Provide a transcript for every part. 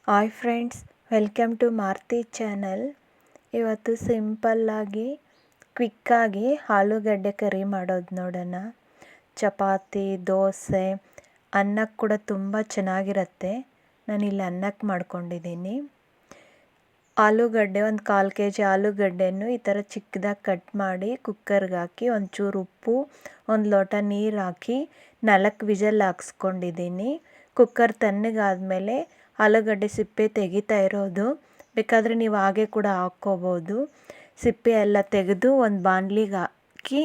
Hi friends, welcome to Maruti channel. ಇವತ್ತು ಸಿಂಪಲ್ಲಾಗಿ ಕ್ವಿಕ್ಕಾಗಿ ಆಲೂಗಡ್ಡೆ ಕರಿ ಮಾಡೋದು ನೋಡೋಣ. ಚಪಾತಿ, ದೋಸೆ, ಅನ್ನಕ್ಕೆ ಕೂಡ ತುಂಬ ಚೆನ್ನಾಗಿರುತ್ತೆ. ನಾನಿಲ್ಲಿ ಅನ್ನಕ್ಕೆ ಮಾಡ್ಕೊಂಡಿದ್ದೀನಿ. ಆಲೂಗಡ್ಡೆ ಒಂದು 1/4 kg ಆಲೂಗಡ್ಡೆಯನ್ನು ಈ ಥರ ಚಿಕ್ಕದಾಗಿ ಕಟ್ ಮಾಡಿ ಕುಕ್ಕರ್ಗೆ ಹಾಕಿ ಒಂಚೂರು ಉಪ್ಪು, 1 ಲೋಟ ನೀರು ಹಾಕಿ 4 ವಿಷಲ್ ಹಾಕ್ಸ್ಕೊಂಡಿದ್ದೀನಿ. ಕುಕ್ಕರ್ ತಣ್ಣಗಾದ್ಮೇಲೆ ಆಲೂಗಡ್ಡೆ ಸಿಪ್ಪೆ ತೆಗಿತಾ ಇರೋದು. ಬೇಕಾದರೆ ನೀವು ಹಾಗೆ ಕೂಡ ಹಾಕ್ಕೋಬೋದು. ಸಿಪ್ಪೆ ಎಲ್ಲ ತೆಗೆದು ಒಂದು ಬಾಣಲಿಗೆ ಹಾಕಿ,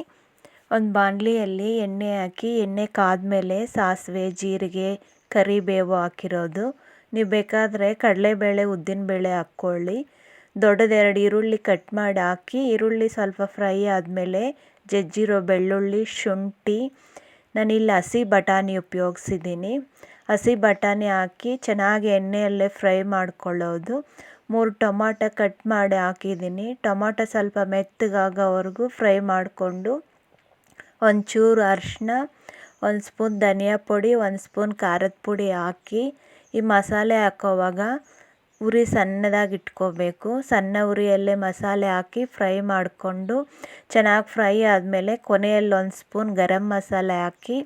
ಒಂದು ಬಾಣಲಿಯಲ್ಲಿ ಎಣ್ಣೆ ಹಾಕಿ, ಎಣ್ಣೆ ಕಾದ್ಮೇಲೆ ಸಾಸಿವೆ, ಜೀರಿಗೆ, ಕರಿಬೇವು ಹಾಕಿರೋದು. ನೀವು ಬೇಕಾದರೆ ಕಡಲೆಬೇಳೆ, ಉದ್ದಿನಬೇಳೆ ಹಾಕ್ಕೊಳ್ಳಿ. ದೊಡ್ಡದು 2 ಈರುಳ್ಳಿ ಕಟ್ ಮಾಡಿ ಹಾಕಿ, ಈರುಳ್ಳಿ ಸ್ವಲ್ಪ ಫ್ರೈ ಆದಮೇಲೆ ಜಜ್ಜಿರೋ ಬೆಳ್ಳುಳ್ಳಿ, ಶುಂಠಿ, ನಾನಿಲ್ಲಿ ಹಸಿ ಬಟಾಣಿ ಉಪಯೋಗಿಸಿದ್ದೀನಿ. ಹಸಿ ಬಟಾಣಿ ಹಾಕಿ ಚೆನ್ನಾಗಿ ಎಣ್ಣೆಯಲ್ಲೇ ಫ್ರೈ ಮಾಡ್ಕೊಳ್ಳೋದು. 3 ಟೊಮಾಟೊ ಕಟ್ ಮಾಡಿ ಹಾಕಿದ್ದೀನಿ. ಟೊಮಾಟೊ ಸ್ವಲ್ಪ ಮೆತ್ತಗಾಗೋವರೆಗೂ ಫ್ರೈ ಮಾಡಿಕೊಂಡು, ಒಂಚೂರು ಅರಿಶಿನ, 1 ಸ್ಪೂನ್ ಧನಿಯಾ ಪುಡಿ, 1 ಸ್ಪೂನ್ ಖಾರದ ಪುಡಿ ಹಾಕಿ ಈ ಮಸಾಲೆ ಹಾಕೋವಾಗ ಉರಿ ಸಣ್ಣದಾಗಿ ಇಟ್ಕೋಬೇಕು. ಸಣ್ಣ ಉರಿಯಲ್ಲೇ ಮಸಾಲೆ ಹಾಕಿ ಫ್ರೈ ಮಾಡಿಕೊಂಡು, ಚೆನ್ನಾಗಿ ಫ್ರೈ ಆದಮೇಲೆ ಕೊನೆಯಲ್ಲಿ 1 ಸ್ಪೂನ್ ಗರಂ ಮಸಾಲೆ ಹಾಕಿ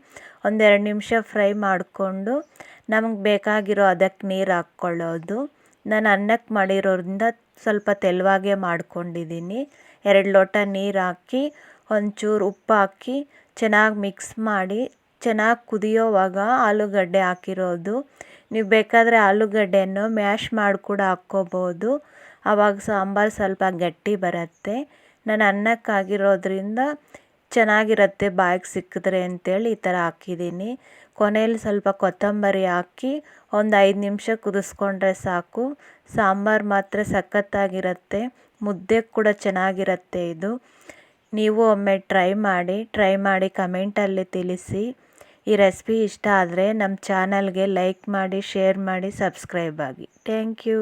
1-2 ನಿಮಿಷ ಫ್ರೈ ಮಾಡಿಕೊಂಡು, ನಮಗೆ ಬೇಕಾಗಿರೋ ಅದಕ್ಕೆ ನೀರು ಹಾಕ್ಕೊಳ್ಳೋದು. ನಾನು ಅನ್ನಕ್ಕೆ ಮಾಡಿರೋದ್ರಿಂದ ಸ್ವಲ್ಪ ತೆಳುವಾಗೇ ಮಾಡ್ಕೊಂಡಿದ್ದೀನಿ. 2 ಲೋಟ ನೀರು ಹಾಕಿ ಒಂಚೂರು ಉಪ್ಪು ಹಾಕಿ ಚೆನ್ನಾಗಿ ಮಿಕ್ಸ್ ಮಾಡಿ, ಚೆನ್ನಾಗಿ ಕುದಿಯೋವಾಗ ಆಲೂಗಡ್ಡೆ ಹಾಕಿರೋದು. ನೀವು ಬೇಕಾದರೆ ಆಲೂಗಡ್ಡೆಯನ್ನು ಮ್ಯಾಶ್ ಮಾಡಿ ಕೂಡ ಹಾಕ್ಕೋಬೋದು. ಆವಾಗ ಸಾಂಬಾರು ಸ್ವಲ್ಪ ಗಟ್ಟಿ ಬರುತ್ತೆ. ನಾನು ಅನ್ನಕ್ಕಾಗಿರೋದ್ರಿಂದ ಚೆನ್ನಾಗಿರುತ್ತೆ ಬಾಯಿಗೆ ಸಿಕ್ಕಿದ್ರೆ ಅಂತೇಳಿ ಈ ಥರ ಹಾಕಿದ್ದೀನಿ. ಕೊನೆಯಲ್ಲಿ ಸ್ವಲ್ಪ ಕೊತ್ತಂಬರಿ ಹಾಕಿ ಒಂದು 5 ನಿಮಿಷ ಕುದಿಸ್ಕೊಂಡ್ರೆ ಸಾಕು. ಸಾಂಬಾರು ಮಾತ್ರ ಸಖತ್ತಾಗಿರುತ್ತೆ. ಮುದ್ದೆಗೆ ಕೂಡ ಚೆನ್ನಾಗಿರುತ್ತೆ ಇದು. ನೀವು ಒಮ್ಮೆ ಟ್ರೈ ಮಾಡಿ ಕಮೆಂಟಲ್ಲಿ ತಿಳಿಸಿ. ಈ ರೆಸಿಪಿ ಇಷ್ಟ ಆದರೆ ನಮ್ಮ ಚಾನಲ್ಗೆ ಲೈಕ್ ಮಾಡಿ, ಶೇರ್ ಮಾಡಿ, ಸಬ್ಸ್ಕ್ರೈಬ್ ಆಗಿ. Thank you.